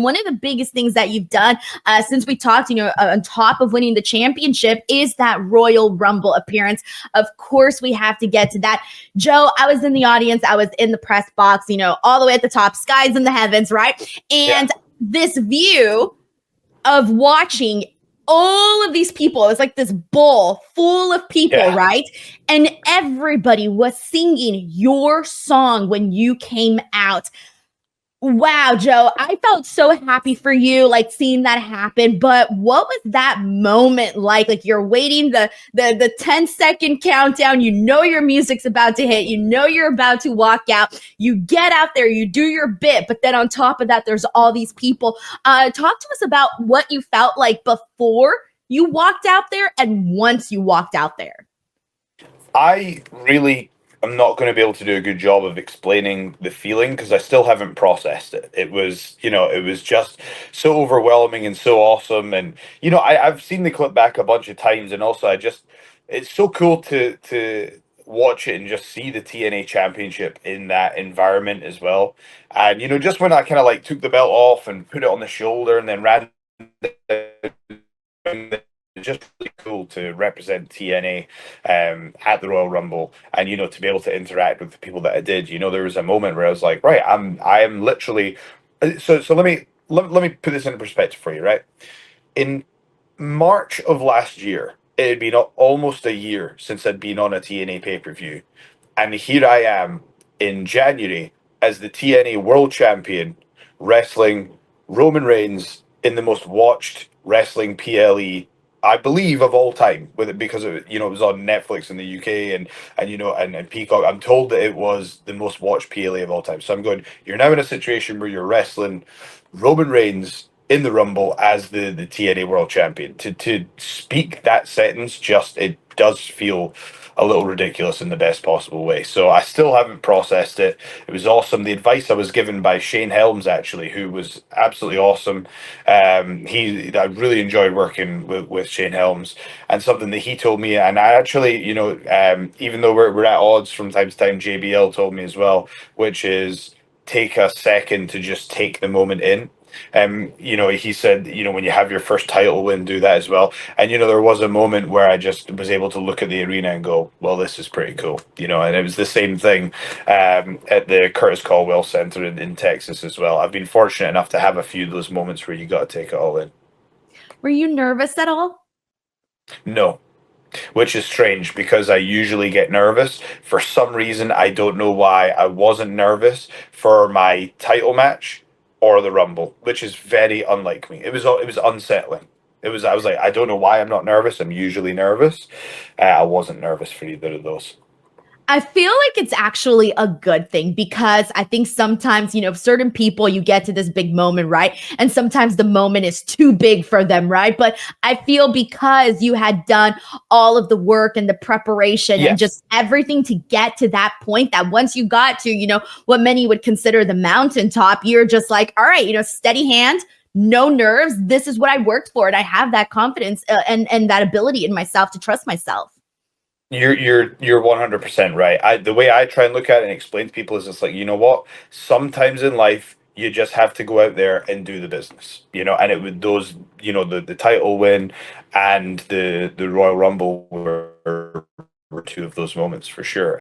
And one of the biggest things that you've done since we talked, on top of winning the championship is that Royal Rumble appearance. Of course, we have to get to that. Joe, I was in the audience. I was in the press box, all the way at the top, skies in the heavens, right? And this view of watching all of these people, it's like this bowl full of people, right? And everybody was singing your song when you came out. Wow, Joe, I felt so happy for you, like seeing that happen. But what was that moment like? Like you're waiting the 10-second countdown, your music's about to hit, you're about to walk out, you get out there, you do your bit, but then on top of that, there's all these people. Talk to us about what you felt like before you walked out there and once you walked out there. I'm not going to be able to do a good job of explaining the feeling because I still haven't processed it. It was just so overwhelming and so awesome. And, I've seen the clip back a bunch of times. And also it's so cool to watch it and just see the TNA championship in that environment as well. And, just when I kind of like took the belt off and put it on the shoulder and then ran just really cool to represent TNA at the Royal Rumble, and to be able to interact with the people that I did. There was a moment where I was like, right, I am literally. So let me put this into perspective for you. Right, in March of last year, it had been almost a year since I'd been on a TNA pay-per-view, and here I am in January as the TNA World Champion, wrestling Roman Reigns in the most watched wrestling PLE, I believe, of all time, with it because it was on Netflix in the UK and Peacock. I'm told that it was the most watched PLA of all time. So I'm going, you're now in a situation where you're wrestling Roman Reigns in the Rumble as the TNA World Champion. To speak that sentence, it does feel a little ridiculous in the best possible way. So I still haven't processed it. It was awesome. The advice I was given by Shane Helms, actually, who was absolutely awesome. I really enjoyed working with Shane Helms, and something that he told me, and I actually, even though we're at odds from time to time, JBL told me as well, which is take a second to just take the moment in. He said, when you have your first title win, do that as well. And, there was a moment where I just was able to look at the arena and go, well, this is pretty cool, and it was the same thing at the Curtis Caldwell Center in Texas as well. I've been fortunate enough to have a few of those moments where you got to take it all in. Were you nervous at all? No. Which is strange because I usually get nervous. For some reason, I don't know why I wasn't nervous for my title match or the Rumble, which is very unlike me. It was unsettling. I was like, I don't know why I'm not nervous. I'm usually nervous. I wasn't nervous for either of those. I feel like it's actually a good thing because I think sometimes, certain people, you get to this big moment, right? And sometimes the moment is too big for them, right? But I feel because you had done all of the work and the preparation and just everything to get to that point, that once you got to, what many would consider the mountaintop, you're just like, all right, steady hand, no nerves. This is what I worked for. And I have that confidence and that ability in myself to trust myself. You're 100% right. The way I try and look at it and explain to people is it's like, what? Sometimes in life you just have to go out there and do the business, and it would those, the title win and the Royal Rumble were two of those moments for sure.